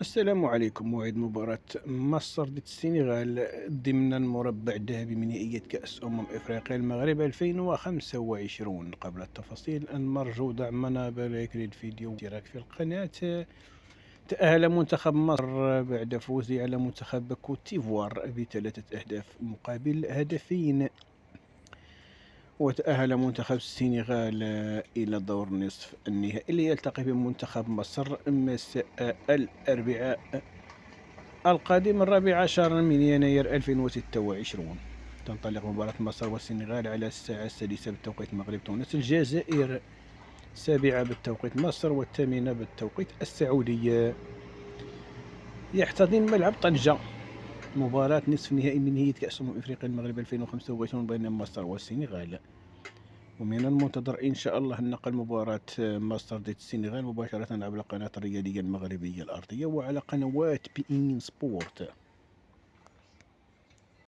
السلام عليكم. موعد مباراة مصر ضد السنغال ضمن المربع الذهبي من نهائية كأس إفريقيا المغرب 2025. قبل التفاصيل نرجو دعمنا بلايك للفيديو واشتراك في القناة. تأهل منتخب مصر بعد فوزه على منتخب كوتيفوار ب3 أهداف مقابل هدفين. وتأهل منتخب السنغال إلى دور نصف النهائي ليلتقي بمنتخب مصر مساء الأربعاء القادم 14 من يناير 2026. تنطلق مباراة مصر والسنغال على الساعة 6 بالتوقيت مغرب تونس، الجزائر 7 بالتوقيت مصر و8 بالتوقيت السعودية. يحتضن ملعب طنجة مباراة نصف نهائي من نهائي كأس إفريقيا المغرب 2025 بين مصر والسنغال، ومن المنتظر إن شاء الله نقل مباراة مصر ضد السنغال مباشرة عبر القناة الرياضية المغربية الأرضية وعلى قنوات بي إن سبورت.